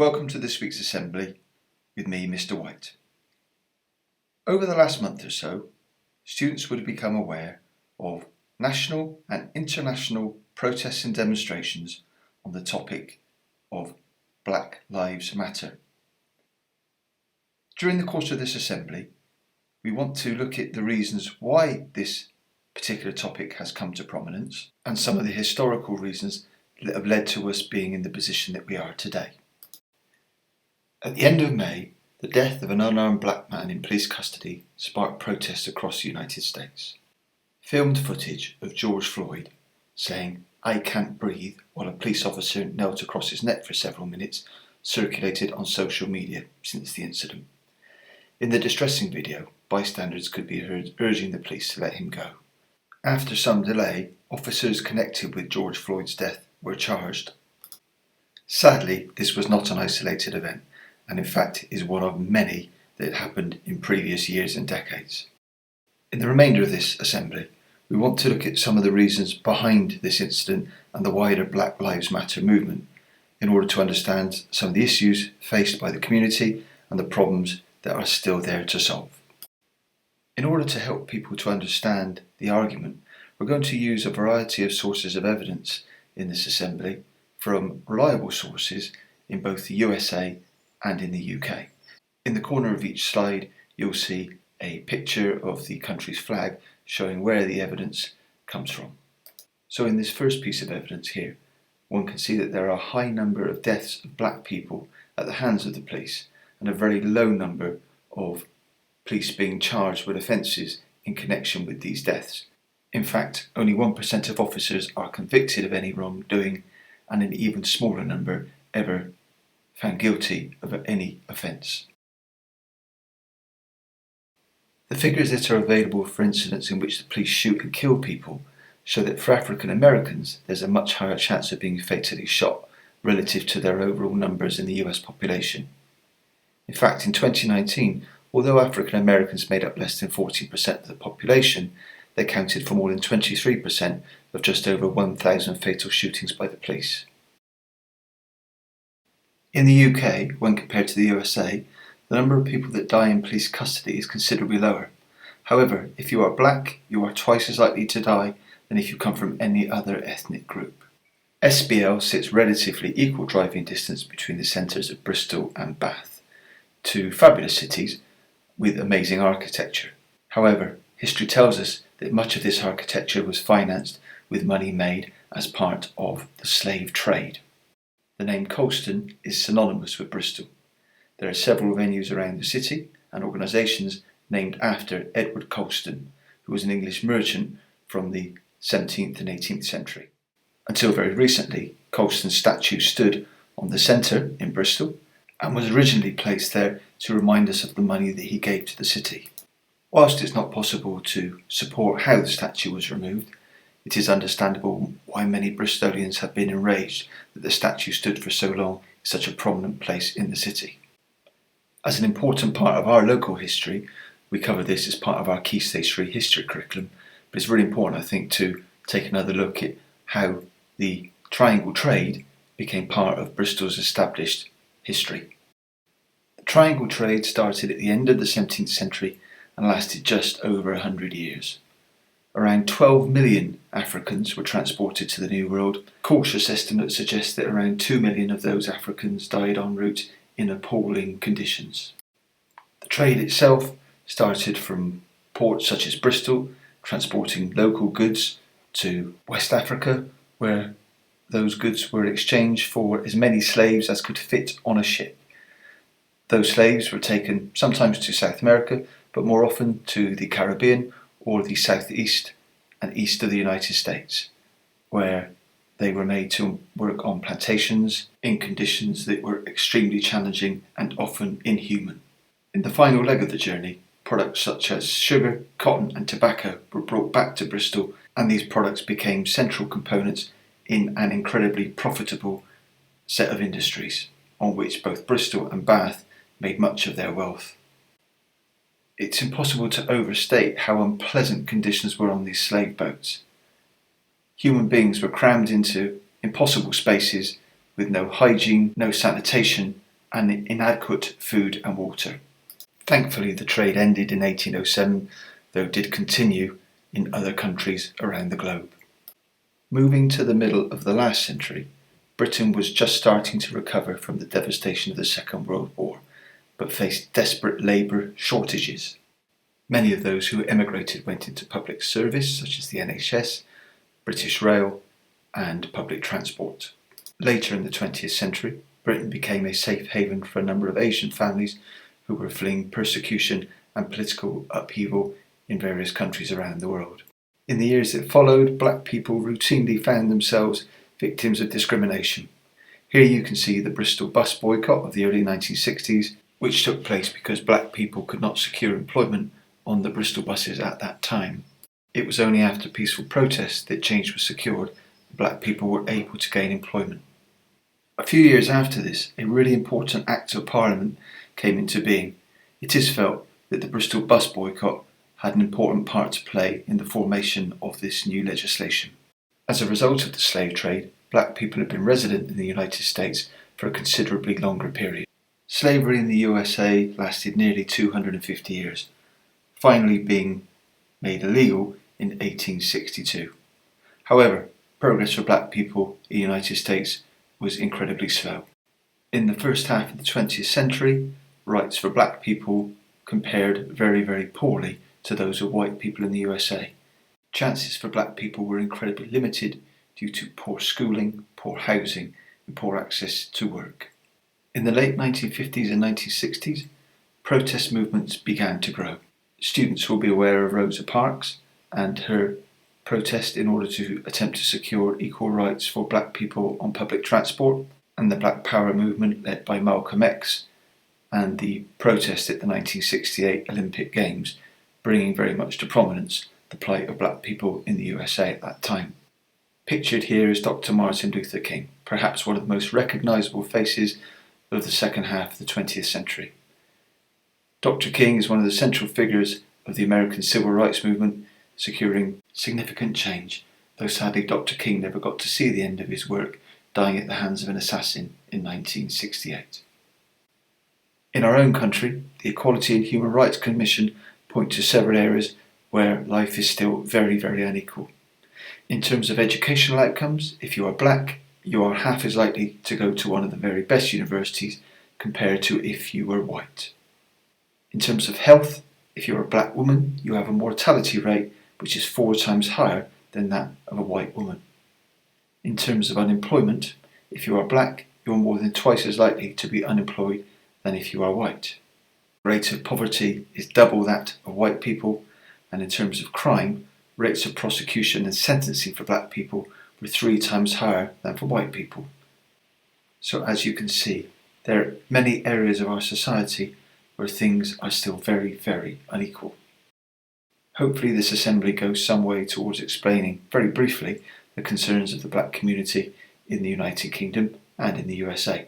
Welcome to this week's Assembly with me, Mr. White. Over the last month or so, students would have become aware of national and international protests and demonstrations on the topic of Black Lives Matter. During the course of this Assembly, we want to look at the reasons why this particular topic has come to prominence and some of the historical reasons that have led to us being in the position that we are today. At the end of May, the death of an unarmed black man in police custody sparked protests across the United States. Filmed footage of George Floyd saying, "I can't breathe," while a police officer knelt across his neck for several minutes circulated on social media since the incident. In the distressing video, bystanders could be heard urging the police to let him go. After some delay, officers connected with George Floyd's death were charged. Sadly, this was not an isolated event, and in fact is one of many that happened in previous years and decades. In the remainder of this assembly, we want to look at some of the reasons behind this incident and the wider Black Lives Matter movement in order to understand some of the issues faced by the community and the problems that are still there to solve. In order to help people to understand the argument, we're going to use a variety of sources of evidence in this assembly from reliable sources in both the USA and in the UK. In the corner of each slide, you'll see a picture of the country's flag showing where the evidence comes from. So in this first piece of evidence here, one can see that there are a high number of deaths of black people at the hands of the police and a very low number of police being charged with offences in connection with these deaths. In fact, only 1% of officers are convicted of any wrongdoing and an even smaller number ever found guilty of any offence. The figures that are available for incidents in which the police shoot and kill people show that for African Americans there's a much higher chance of being fatally shot relative to their overall numbers in the US population. In fact, in 2019, although African Americans made up less than 14% of the population, they accounted for more than 23% of just over 1,000 fatal shootings by the police. In the UK, when compared to the USA, the number of people that die in police custody is considerably lower. However, if you are black, you are twice as likely to die than if you come from any other ethnic group. SBL sits relatively equal driving distance between the centres of Bristol and Bath, two fabulous cities with amazing architecture. However, history tells us that much of this architecture was financed with money made as part of the slave trade. The name Colston is synonymous with Bristol. There are several venues around the city and organisations named after Edward Colston, who was an English merchant from the 17th and 18th century. Until very recently, Colston's statue stood on the centre in Bristol and was originally placed there to remind us of the money that he gave to the city. Whilst it's not possible to support how the statue was removed, it is understandable why many Bristolians have been enraged that the statue stood for so long in such a prominent place in the city. As an important part of our local history, we cover this as part of our Key Stage 3 history curriculum, but it's really important, I think, to take another look at how the triangle trade became part of Bristol's established history. The triangle trade started at the end of the 17th century and lasted just over 100 years. Around 12 million Africans were transported to the New World. Cautious estimates suggest that around 2 million of those Africans died en route in appalling conditions. The trade itself started from ports such as Bristol, transporting local goods to West Africa, where those goods were exchanged for as many slaves as could fit on a ship. Those slaves were taken sometimes to South America, but more often to the Caribbean or the southeast and east of the United States, where they were made to work on plantations in conditions that were extremely challenging and often inhuman. In the final leg of the journey, products such as sugar, cotton and tobacco were brought back to Bristol, and these products became central components in an incredibly profitable set of industries on which both Bristol and Bath made much of their wealth. It's impossible to overstate how unpleasant conditions were on these slave boats. Human beings were crammed into impossible spaces with no hygiene, no sanitation, and inadequate food and water. Thankfully, the trade ended in 1807, though it did continue in other countries around the globe. Moving to the middle of the last century, Britain was just starting to recover from the devastation of the Second World War, but faced desperate labour shortages. Many of those who emigrated went into public service, such as the NHS, British Rail, and public transport. Later in the 20th century, Britain became a safe haven for a number of Asian families who were fleeing persecution and political upheaval in various countries around the world. In the years that followed, black people routinely found themselves victims of discrimination. Here you can see the Bristol bus boycott of the early 1960s, which took place because black people could not secure employment on the Bristol buses at that time. It was only after peaceful protests that change was secured and black people were able to gain employment. A few years after this, a really important Act of Parliament came into being. It is felt that the Bristol bus boycott had an important part to play in the formation of this new legislation. As a result of the slave trade, black people had been resident in the United States for a considerably longer period. Slavery in the USA lasted nearly 250 years, finally being made illegal in 1862. However, progress for black people in the United States was incredibly slow. In the first half of the 20th century, rights for black people compared very, very poorly to those of white people in the USA. Chances for black people were incredibly limited due to poor schooling, poor housing, and poor access to work. In the late 1950s and 1960s, protest movements began to grow. Students will be aware of Rosa Parks and her protest in order to attempt to secure equal rights for black people on public transport, and the Black Power movement led by Malcolm X, and the protest at the 1968 Olympic Games, bringing very much to prominence the plight of black people in the USA at that time. Pictured here is Dr. Martin Luther King, perhaps one of the most recognisable faces of the second half of the 20th century. Dr. King is one of the central figures of the American Civil Rights Movement, securing significant change, though sadly Dr. King never got to see the end of his work, dying at the hands of an assassin in 1968. In our own country, the Equality and Human Rights Commission point to several areas where life is still very, very unequal. In terms of educational outcomes, if you are black, you are half as likely to go to one of the very best universities compared to if you were white. In terms of health, if you're a black woman, you have a mortality rate which is 4 times higher than that of a white woman. In terms of unemployment, if you are black, you are more than twice as likely to be unemployed than if you are white. The rate of poverty is double that of white people, and in terms of crime, rates of prosecution and sentencing for black people were 3 times higher than for white people. So as you can see, there are many areas of our society where things are still very, very unequal. Hopefully this assembly goes some way towards explaining, very briefly, the concerns of the black community in the United Kingdom and in the USA.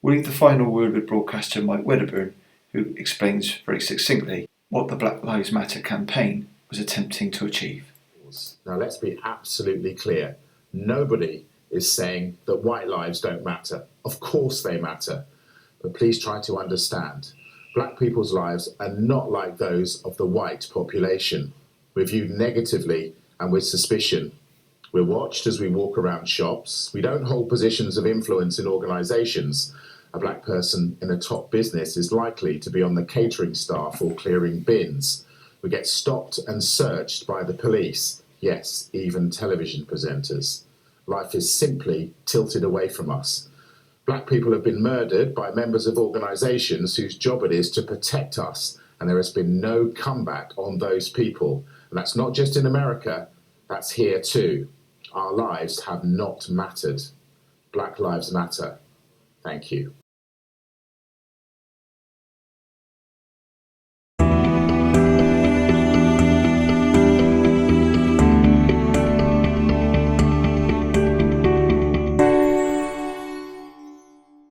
We'll leave the final word with broadcaster Mike Wedderburn, who explains very succinctly what the Black Lives Matter campaign was attempting to achieve. Now let's be absolutely clear. Nobody is saying that white lives don't matter. Of course they matter. But please try to understand. Black people's lives are not like those of the white population. We're viewed negatively and with suspicion. We're watched as we walk around shops. We don't hold positions of influence in organisations. A black person in a top business is likely to be on the catering staff or clearing bins. We get stopped and searched by the police. Yes, even television presenters. Life is simply tilted away from us. Black people have been murdered by members of organisations whose job it is to protect us, and there has been no comeback on those people. And that's not just in America, that's here too. Our lives have not mattered. Black Lives Matter. Thank you.